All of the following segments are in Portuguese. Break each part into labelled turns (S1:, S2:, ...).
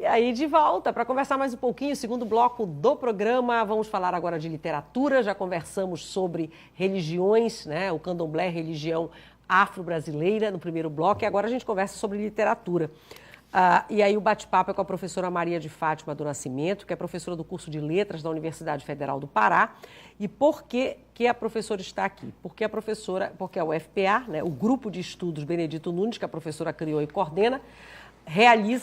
S1: E aí, de volta, para conversar mais um pouquinho, segundo bloco do programa, vamos falar agora de literatura. Já conversamos sobre religiões, né? O candomblé, religião afro-brasileira, no primeiro bloco, e agora a gente conversa sobre literatura. E aí o bate-papo é com a professora Maria de Fátima do Nascimento, que é professora do curso de Letras da Universidade Federal do Pará. E por que a professora está aqui? Porque a UFPA, né, o Grupo de Estudos Benedito Nunes, que a professora criou e coordena,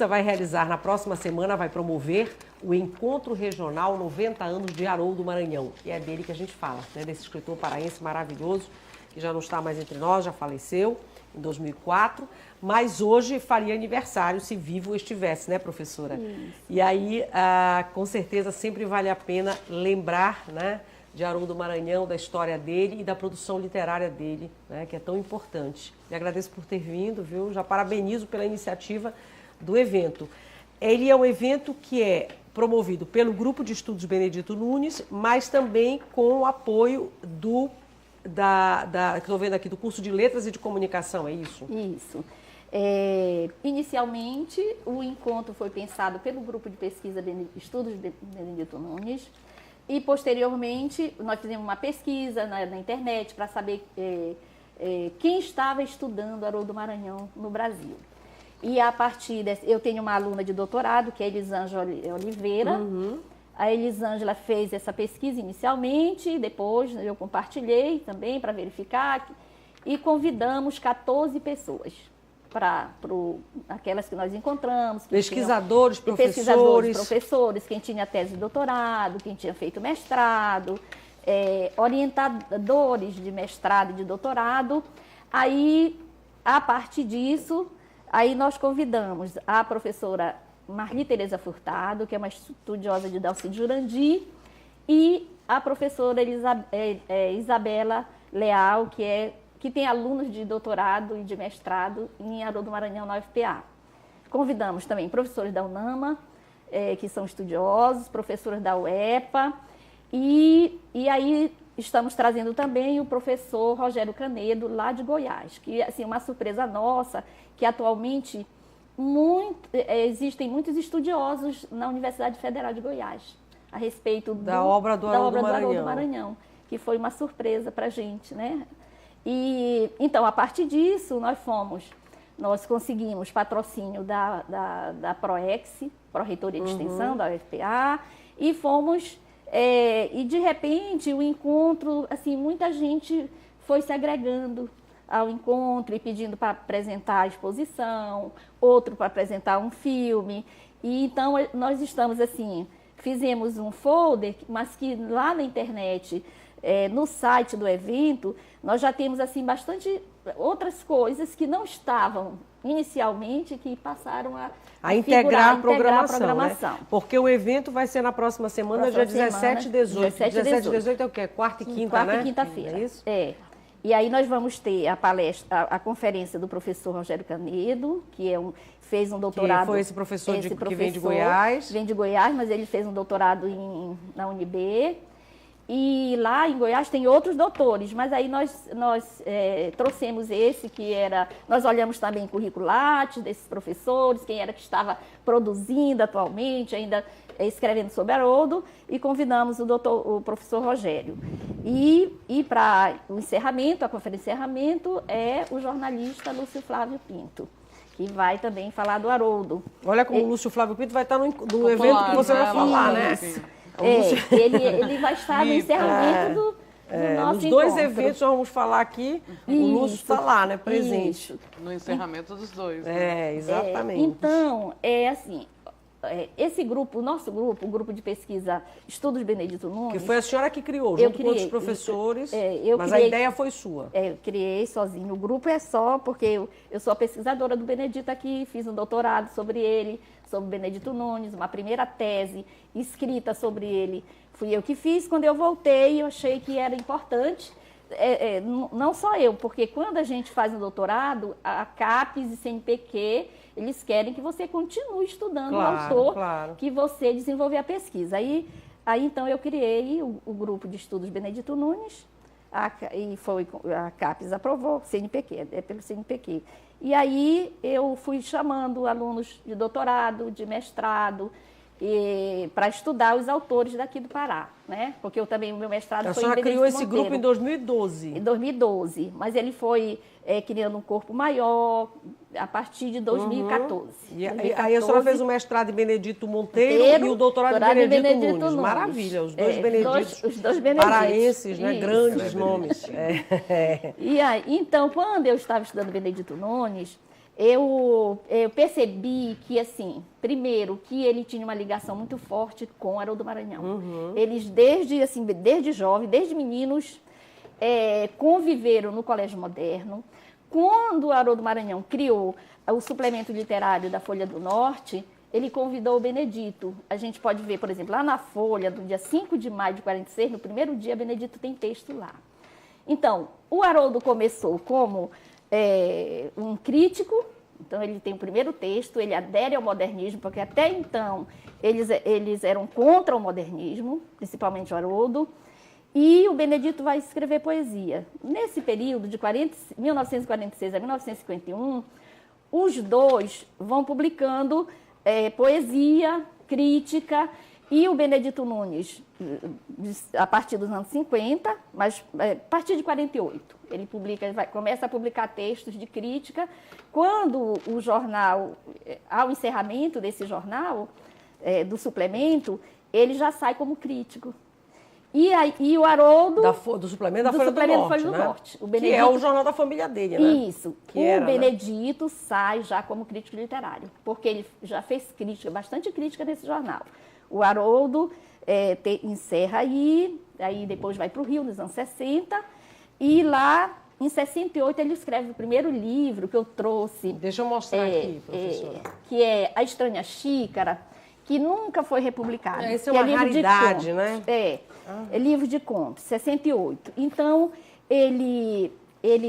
S1: vai realizar na próxima semana, vai promover o Encontro Regional 90 anos de Haroldo Maranhão. E é dele que a gente fala, né, desse escritor paraense maravilhoso, que já não está mais entre nós, já faleceu em 2004, mas hoje faria aniversário se vivo estivesse, né, professora? Isso. E aí, com certeza, sempre vale a pena lembrar, né, de Haroldo Maranhão, da história dele e da produção literária dele, né, que é tão importante. E agradeço por ter vindo, viu? Já parabenizo pela iniciativa do evento. Ele é um evento que é promovido pelo Grupo de Estudos Benedito Nunes, mas também com o apoio que estou vendo aqui, do curso de Letras e de Comunicação, é isso?
S2: Isso. Inicialmente, o encontro foi pensado pelo Grupo de Pesquisa Estudos Benedito Nunes e, posteriormente, nós fizemos uma pesquisa na internet para saber quem estava estudando Haroldo Maranhão no Brasil. E a partir eu tenho uma aluna de doutorado, que é Elisângela Oliveira. Uhum. A Elisângela fez essa pesquisa inicialmente, depois eu compartilhei também para verificar e convidamos 14 pessoas, aquelas que nós encontramos.
S1: Pesquisadores,
S2: professores, quem tinha tese de doutorado, quem tinha feito mestrado, orientadores de mestrado e de doutorado. Aí, a partir disso, aí nós convidamos a professora Marli Tereza Furtado, que é uma estudiosa de Dalcide Jurandir, e a professora Isabela Leal, que tem alunos de doutorado e de mestrado em Haroldo Maranhão na UFPA. Convidamos também professores da UNAMA, que são estudiosos, professores da UEPA, e aí estamos trazendo também o professor Rogério Canedo, lá de Goiás, que assim, uma surpresa nossa, que atualmente existem muitos estudiosos na Universidade Federal de Goiás a respeito
S1: da obra do Haroldo
S2: Maranhão, que foi uma surpresa para a gente, né? E então, a partir disso, nós conseguimos patrocínio da PROEX, Pró-Reitoria de Extensão, da UFPA, e fomos, e de repente o encontro, assim, muita gente foi se agregando ao encontro e pedindo para apresentar a exposição, outro para apresentar um filme. E então nós estamos assim, fizemos um folder, mas que lá na internet, no site do evento, nós já temos assim bastante outras coisas que não estavam inicialmente, que passaram a
S1: integrar a programação. Né? Porque o evento vai ser na próxima semana, dia 17 e 18. 17 e 18 é o quê? Quarta e quinta,
S2: quarta,
S1: né?
S2: Quarta e quinta-feira.
S1: É isso?
S2: E aí nós vamos ter a palestra, a conferência do professor Rogério Canedo, que fez um doutorado...
S1: Que foi esse professor que vem de Goiás.
S2: Vem de Goiás, mas ele fez um doutorado na UNB. E lá em Goiás tem outros doutores, mas aí nós trouxemos esse que era... Nós olhamos também o currículo Lattes desses professores, quem era que estava produzindo atualmente, ainda escrevendo sobre Haroldo, e convidamos o professor Rogério. E para o encerramento, a conferência de encerramento, é o jornalista Lúcio Flávio Pinto, que vai também falar do Haroldo.
S1: Olha como o Lúcio Flávio Pinto vai estar no evento que você vai falar, né?
S2: Ele vai estar no encerramento do nosso
S1: nos dois
S2: encontro.
S1: eventos nós vamos falar aqui, o Lúcio está lá, né, presente.
S3: Isso. No encerramento dos dois.
S1: Exatamente.
S2: Então, assim, esse grupo, o nosso grupo, o grupo de pesquisa Estudos Benedito Nunes...
S1: Que foi a senhora que criou, junto com outros professores, mas a ideia foi sua.
S2: Eu criei sozinho. O grupo é só porque eu sou a pesquisadora do Benedito aqui, fiz um doutorado sobre ele, sobre Benedito Nunes, uma primeira tese escrita sobre ele. Fui eu que fiz. Quando eu voltei, eu achei que era importante, não só eu, porque quando a gente faz um doutorado, a CAPES e CNPq, eles querem que você continue estudando o autor, que você desenvolver a pesquisa. Aí então, eu criei o grupo de estudos Benedito Nunes, e a CAPES aprovou, CNPq, pelo CNPq. E aí eu fui chamando alunos de doutorado, de mestrado, para estudar os autores daqui do Pará, né? Porque eu também, o meu mestrado
S1: A
S2: foi em
S1: senhora criou esse
S2: Benedito
S1: grupo em
S2: Monteiro.
S1: 2012.
S2: Em 2012, mas ele foi criando um corpo maior a partir de 2014.
S1: E aí a senhora fez o mestrado em Benedito Monteiro e o doutorado em Benedito Nunes. Maravilha, os dois Beneditos
S2: os dois Beneditos.
S1: paraenses, né?
S2: Isso.
S1: Grandes nomes.
S2: E aí, então, quando eu estava estudando Benedito Nunes, eu percebi que, assim, primeiro, que ele tinha uma ligação muito forte com Haroldo Maranhão. Eles, desde jovem, desde meninos, conviveram no Colégio Moderno. Quando o Haroldo Maranhão criou o suplemento literário da Folha do Norte, ele convidou o Benedito. A gente pode ver, por exemplo, lá na Folha, do dia 5 de maio de 46, no primeiro dia, Benedito tem texto lá. Então, o Haroldo começou como um crítico, então ele tem o primeiro texto, ele adere ao modernismo, porque até então eles eram contra o modernismo, principalmente o Haroldo, e o Benedito vai escrever poesia. Nesse período, de 1946 a 1951, os dois vão publicando poesia, crítica, e o Benedito Nunes, a partir dos anos 50, mas a partir de 48, ele começa a publicar textos de crítica. Quando o jornal, ao encerramento desse jornal, do suplemento, ele já sai como crítico. E o Haroldo...
S1: Do suplemento da Folha do Norte, né? Que é o jornal da família dele, né?
S2: Isso. O Benedito sai já como crítico literário, porque ele já fez crítica, bastante crítica nesse jornal. O Haroldo encerra aí depois vai para o Rio, nos anos 60, e lá, em 68, ele escreve o primeiro livro que eu trouxe.
S1: Deixa eu mostrar aqui, professora.
S2: Que é A Estranha Xícara, que nunca foi republicado.
S1: Esse é uma raridade, né?
S2: É livro de contos, 68. Então, ele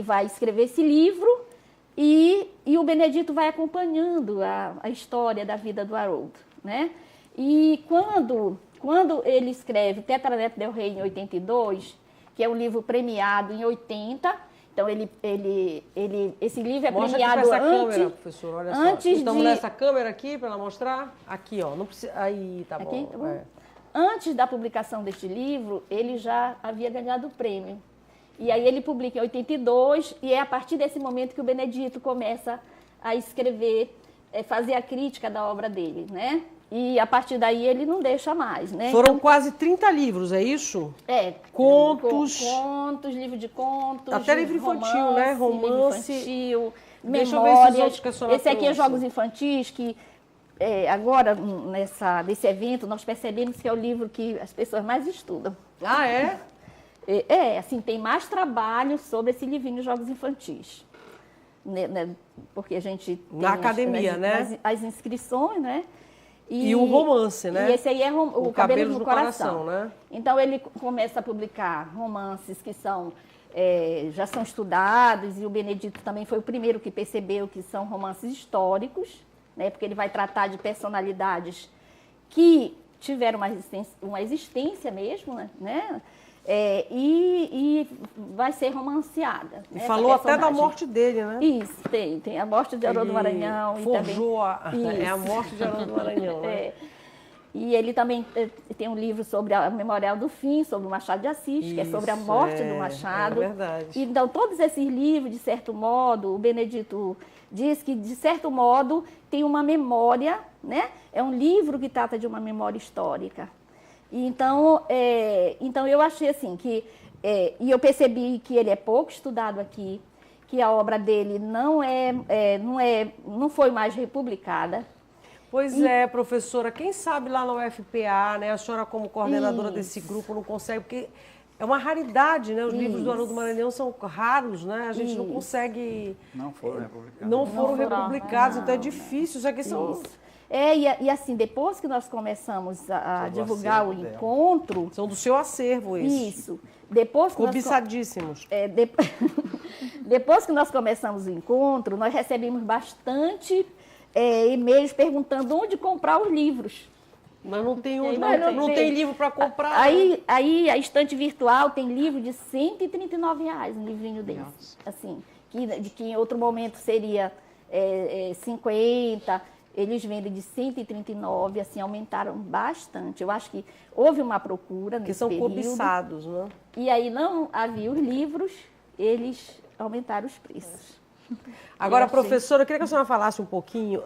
S2: vai escrever esse livro e o Benedito vai acompanhando a história da vida do Haroldo, né? E quando ele escreve Tetraneto del Rey em 82, que é um livro premiado em 80, então esse livro é
S1: Mostra
S2: premiado
S1: aqui pra essa
S2: antes,
S1: câmera, professor, olha só.
S2: antes
S1: Estamos nessa câmera aqui para ela mostrar. Aqui, ó, não precisa. Aí, tá
S2: aqui,
S1: bom.
S2: Antes da publicação deste livro, ele já havia ganhado o prêmio. E aí ele publica em 82, e é a partir desse momento que o Benedito começa a escrever, fazer a crítica da obra dele, né? E a partir daí ele não deixa mais, né?
S1: Foram quase 30 livros, é isso? Contos.
S2: Contos, livro de contos.
S1: Até livro infantil, né? Romance.
S2: Livro infantil,
S1: Deixa
S2: memórias.
S1: eu ver esses outros que a senhora
S2: Esse aqui é
S1: trouxe.
S2: Jogos Infantis, que agora, nesse evento, nós percebemos que é o livro que as pessoas mais estudam.
S1: Ah, é?
S2: Assim, tem mais trabalho sobre esse livrinho Jogos Infantis. Né? Porque a gente tem
S1: Na academia, né?
S2: As inscrições, né?
S1: E o romance, né?
S2: E esse aí é o Cabelos no Coração.
S1: né?
S2: Então, ele começa a publicar romances que já são estudados, e o Benedito também foi o primeiro que percebeu que são romances históricos, né? Porque ele vai tratar de personalidades que tiveram uma existência mesmo, né? E vai ser romanceada.
S1: E
S2: né?
S1: falou até da morte dele, né?
S2: Isso, tem a morte de Haroldo Maranhão.
S1: Forjou a morte de Haroldo Maranhão, né?
S2: E ele também tem um livro sobre a Memorial do Fim, sobre o Machado de Assis, que é sobre a morte do Machado.
S1: É verdade.
S2: Então, todos esses livros, de certo modo, o Benedito diz que, de certo modo, tem uma memória, né? É um livro que trata de uma memória histórica. Então, eu achei assim que... e eu percebi que ele é pouco estudado aqui, que a obra dele não foi mais republicada.
S1: Pois professora, quem sabe lá na UFPA, né, a senhora como coordenadora desse grupo não consegue, porque é uma raridade, né? Os livros do Haroldo Maranhão são raros, né? A gente não consegue...
S4: Não foram republicados.
S1: Não foram republicados, então é difícil. Só que são...
S2: E assim, depois que nós começamos a divulgar o encontro...
S1: São do seu acervo esses.
S2: Isso. Depois que
S1: cobiçadíssimos.
S2: Depois que nós começamos o encontro, nós recebemos bastante e-mails perguntando onde comprar os livros.
S1: Mas não tem não tem livro para comprar.
S2: Aí a estante virtual tem livro de R$ 139, um livrinho desse. Assim, que em outro momento seria 50, eles vendem de 139, assim, aumentaram bastante. Eu acho que houve uma procura nesse período.
S1: Que são cobiçados, né?
S2: E aí não havia os livros, eles aumentaram os preços.
S1: Agora, professora, eu queria que a senhora falasse um pouquinho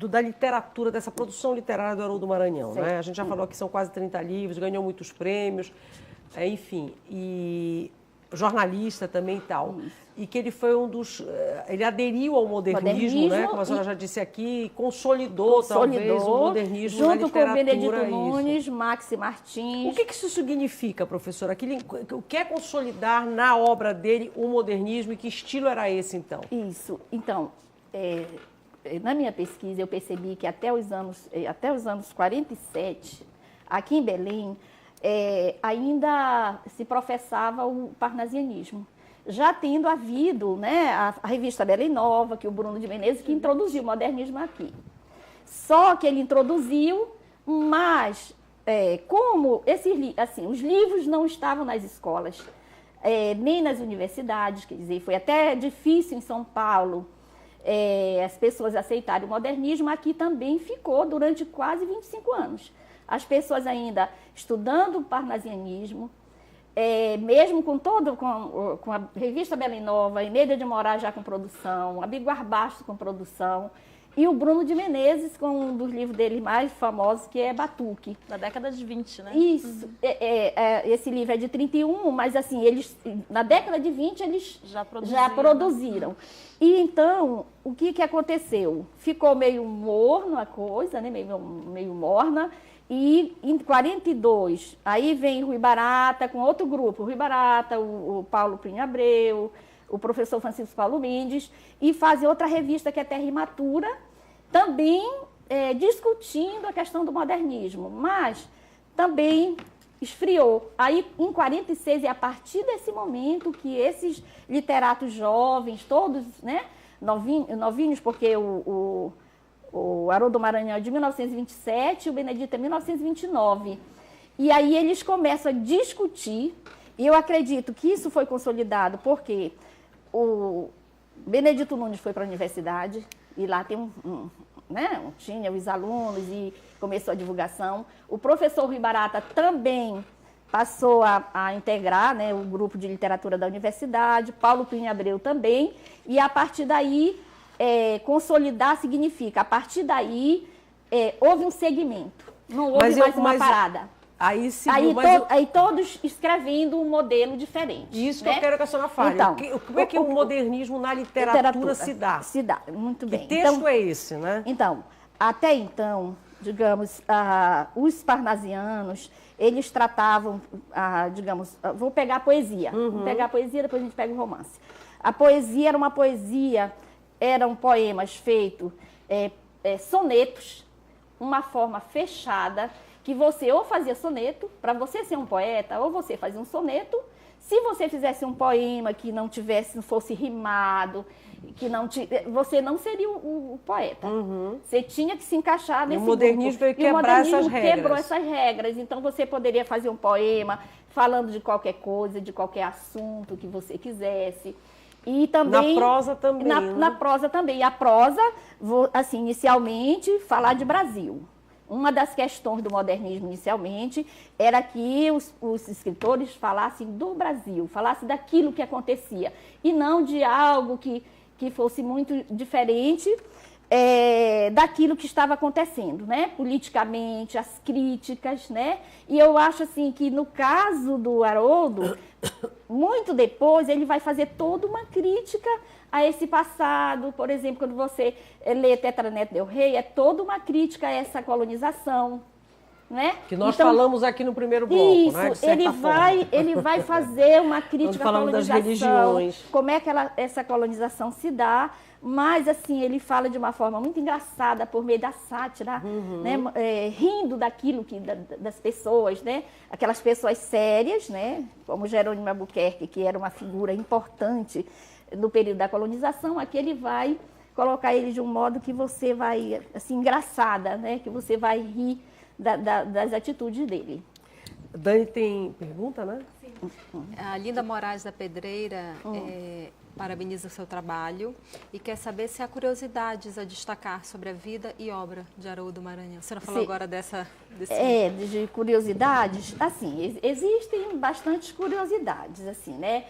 S1: da literatura, dessa produção literária do Haroldo Maranhão, né? A gente já falou que são quase 30 livros, ganhou muitos prêmios, enfim, e jornalista também e tal. Isso. E que ele foi ele aderiu ao modernismo, né? Como a senhora já disse aqui, consolidou talvez o modernismo na literatura.
S2: Junto com o Benedito Nunes, Maxi Martins.
S1: O que isso significa, professora? O que é consolidar na obra dele o modernismo e que estilo era esse, então?
S2: Isso. Então, na minha pesquisa, eu percebi que até os anos 47, aqui em Belém, ainda se professava o parnasianismo. Já tendo havido, né, a revista Belém Nova, que o Bruno de Menezes, que introduziu o modernismo aqui. Só que ele introduziu, mas como os livros não estavam nas escolas, nem nas universidades, quer dizer, foi até difícil em São Paulo as pessoas aceitarem o modernismo, aqui também ficou durante quase 25 anos. As pessoas ainda estudando o parnasianismo, mesmo com a revista Belém Nova, Enéida de Moraes já com produção, a Biguar Bastos com produção, e o Bruno de Menezes com um dos livros dele mais famosos, que é Batuque.
S4: Da década de 20, né?
S2: Isso. Esse livro é de 31, mas assim, eles, na década de 20, eles já produziram. E então, o que aconteceu? Ficou meio morno a coisa, né? meio morna. E em 42, aí vem Rui Barata com outro grupo, Rui Barata, o Paulo Plínio Abreu, o professor Francisco Paulo Mendes, e fazem outra revista que é Terra Imatura, também discutindo a questão do modernismo, mas também esfriou. Aí, em 46, é a partir desse momento que esses literatos jovens, todos, né, novinhos, porque o Haroldo Maranhão é de 1927 e o Benedito é 1929. E aí eles começam a discutir, e eu acredito que isso foi consolidado porque o Benedito Nunes foi para a universidade, e lá tem tinha os alunos e começou a divulgação. O professor Rui Barata também passou a integrar, né, o grupo de literatura da universidade, Paulo Plínio Abreu também, e a partir daí... consolidar significa, a partir daí, houve um segmento, não houve mais uma parada. Aí todos escrevendo um modelo diferente.
S1: Isso, né? Que eu quero que a senhora fale. Então, como é que o modernismo na literatura se dá?
S2: Se dá, muito bem.
S1: Que texto é esse, né?
S2: Então, até então, digamos, os parnasianos, eles tratavam, vou pegar a poesia. Vou pegar a poesia, depois a gente pega o romance. A poesia era uma poesia... Eram poemas feitos, sonetos, uma forma fechada, que você ou fazia soneto, para você ser um poeta, ou você fazia um soneto. Se você fizesse um poema que não fosse rimado, você não seria o poeta. Você tinha que se encaixar nesse grupo.
S1: O modernismo
S2: quebrou essas regras. Então, você poderia fazer um poema falando de qualquer coisa, de qualquer assunto que você quisesse. E também,
S1: na prosa também.
S2: Na prosa também. E a prosa, assim, inicialmente, falar de Brasil. Uma das questões do modernismo, inicialmente, era que os escritores falassem do Brasil, falassem daquilo que acontecia, e não de algo que fosse muito diferente daquilo que estava acontecendo, né? Politicamente, as críticas, né? E eu acho assim que no caso do Haroldo, muito depois ele vai fazer toda uma crítica a esse passado. Por exemplo, quando você lê Tetraneto del Rey, é toda uma crítica a essa colonização, né?
S1: Que nós falamos aqui no primeiro bloco,
S2: isso,
S1: né?
S2: Ele vai fazer uma crítica à colonização,
S1: das religiões.
S2: Como é que essa colonização se dá, mas assim, ele fala de uma forma muito engraçada, por meio da sátira, né? Rindo daquilo das pessoas, né? Aquelas pessoas sérias, né? Como Jerônimo Albuquerque, que era uma figura importante no período da colonização. Aqui ele vai colocar ele de um modo que você vai, assim, engraçada, né? Que você vai rir das atitudes dele.
S1: Dani tem pergunta, né?
S4: A Linda Moraes da Pedreira parabeniza o seu trabalho e quer saber se há curiosidades a destacar sobre a vida e obra de Haroldo Maranhão. A senhora falou agora desse...
S2: De curiosidades, assim, existem bastantes curiosidades, assim, né?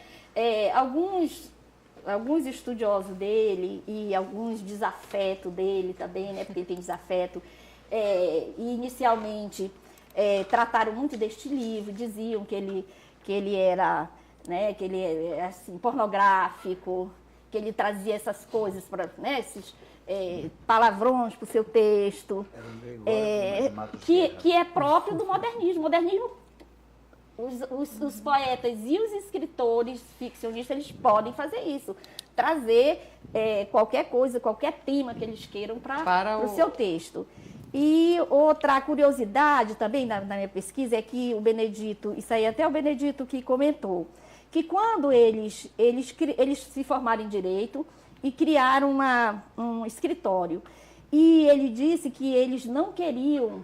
S2: Alguns estudiosos dele e alguns desafetos dele também, né? Porque ele tem desafeto. E inicialmente trataram muito deste livro, diziam que ele era, né? Que ele é assim, pornográfico, que ele trazia essas coisas para, né? Esses palavrões para o seu texto, que é próprio do modernismo. O modernismo, os poetas e os escritores ficcionistas, eles podem fazer isso, trazer qualquer coisa, qualquer tema que eles queiram para o seu texto. E outra curiosidade também na minha pesquisa é que o Benedito, isso aí até o Benedito que comentou, que quando eles se formaram em Direito e criaram um escritório, e ele disse que eles não queriam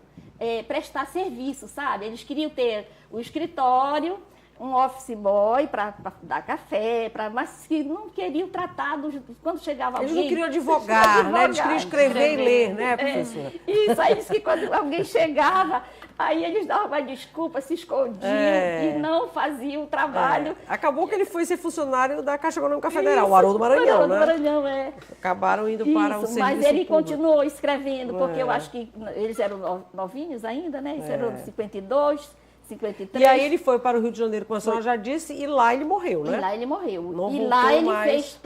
S2: prestar serviço, sabe? Eles queriam ter o escritório, um office boy para dar café, mas que não queriam tratar quando chegava alguém.
S1: Eles não queriam advogar, né? Eles queriam escrever e ler, né, professora?
S2: Isso, aí disse que quando alguém chegava, aí eles davam uma desculpa, se escondiam e não faziam o trabalho.
S1: Acabou que ele foi ser funcionário da Caixa Econômica Federal, o Haroldo Maranhão, né?
S2: Maranhão,
S1: Acabaram indo para o serviço
S2: mas ele
S1: público.
S2: Continuou escrevendo, porque eu acho que eles eram novinhos ainda, né? Eles eram de 52, 53.
S1: E aí ele foi para o Rio de Janeiro, como a senhora já disse, e lá ele morreu, né?
S2: E lá ele morreu.
S1: Não
S2: e
S1: voltou
S2: lá ele
S1: mais
S2: fez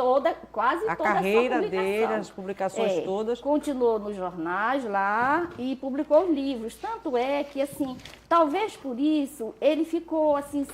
S2: quase toda a
S1: carreira
S2: sua
S1: dele, as publicações todas.
S2: Continuou nos jornais lá e publicou livros. Tanto é que, assim, talvez por isso ele ficou assim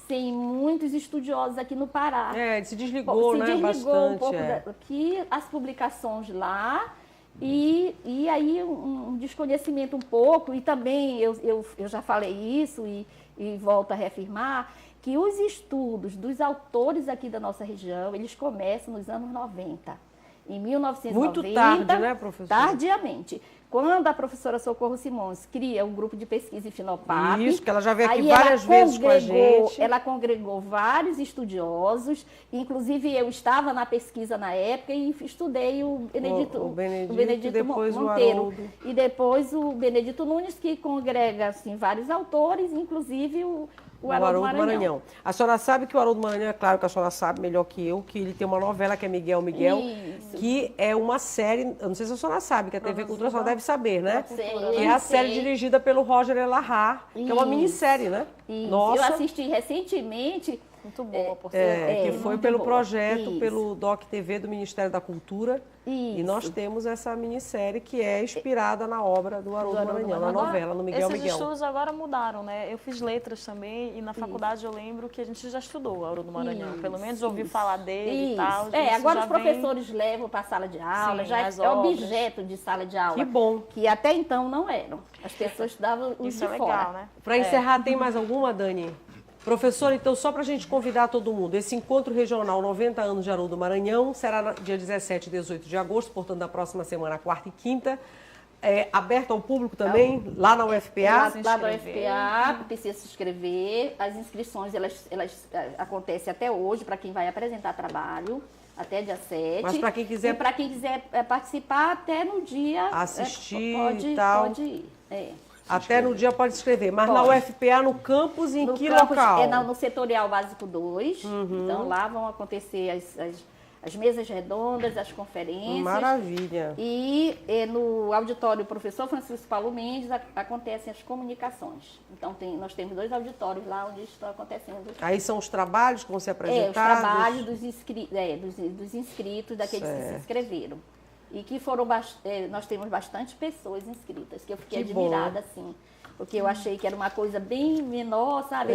S2: sem muitos estudiosos aqui no Pará.
S1: Ele se desligou, né?
S2: Se desligou
S1: bastante,
S2: um pouco que as publicações lá. E aí um desconhecimento um pouco, e também eu já falei isso e volto a reafirmar, que os estudos dos autores aqui da nossa região, eles começam nos anos 90. Em 1990,
S1: muito tarde, né, professora?
S2: Tardiamente. Quando a professora Socorro Simões cria um grupo de pesquisa em Finopap...
S1: Isso, que ela já veio aqui várias vezes com a gente.
S2: Ela congregou vários estudiosos, inclusive eu estava na pesquisa na época e estudei o Benedito
S1: depois
S2: Monteiro. E depois o Benedito Nunes, que congrega assim, vários autores, inclusive o Haroldo Maranhão.
S1: A senhora sabe que o Haroldo Maranhão, é claro que a senhora sabe melhor que eu, que ele tem uma novela que é Miguel,
S2: Isso.
S1: que é uma série, eu não sei se a senhora sabe, que a TV Cultura só deve saber, né?
S2: Que
S1: é a série dirigida pelo Roger Elahá, que é uma minissérie, né?
S2: Nossa. Eu assisti recentemente.
S4: Muito boa, por sinal.
S1: Que foi pelo projeto, pelo DOC TV do Ministério da Cultura.
S2: Isso.
S1: E nós temos essa minissérie que é inspirada na obra do Haroldo Maranhão, na novela, no Miguel.
S5: Esses estudos agora mudaram, né? Eu fiz letras também e na faculdade eu lembro que a gente já estudou o Haroldo Maranhão. Pelo menos ouvi falar dele e tal.
S2: Agora os professores levam para a sala de aula, já é objeto de sala de aula.
S1: Que bom.
S2: Que até então não eram. As pessoas estudavam os de fora.
S5: Legal, né?
S1: Para encerrar, tem mais alguma, Dani? Professora, então, só para a gente convidar todo mundo, esse encontro regional 90 anos de Haroldo Maranhão será no dia 17 e 18 de agosto, portanto, na próxima semana, quarta e quinta. Aberto ao público também, lá na UFPA?
S2: Lá na UFPA, precisa se inscrever. As inscrições, elas acontecem até hoje, para quem vai apresentar trabalho, até dia 7.
S1: Mas para quem quiser...
S2: E para quem quiser participar, até no dia...
S1: Assistir e tal.
S2: Pode ir,
S1: Até no dia pode escrever, mas na UFPA, no campus, em que
S2: campus,
S1: local?
S2: No Setorial Básico 2, então lá vão acontecer as mesas redondas, as conferências.
S1: Maravilha.
S2: E no auditório Professor Francisco Paulo Mendes acontecem as comunicações. Então nós temos 2 auditórios lá onde estão acontecendo.
S1: Aí são os trabalhos que vão ser apresentados?
S2: Os trabalhos dos inscritos, daqueles que se inscreveram. E que foram nós temos bastante pessoas inscritas, que eu fiquei admirada, assim. Porque eu achei que era uma coisa bem menor, sabe?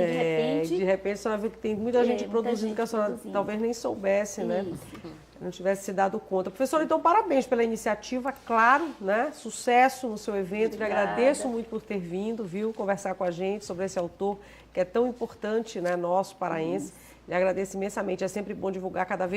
S1: De repente a senhora viu que tem muita gente produzindo que a senhora talvez nem soubesse, né? Não tivesse se dado conta. Professora, então, parabéns pela iniciativa, claro, né? Sucesso no seu evento. Lhe agradeço muito por ter vindo, conversar com a gente sobre esse autor que é tão importante, né? Nosso, paraense. Lhe agradeço imensamente. É sempre bom divulgar cada vez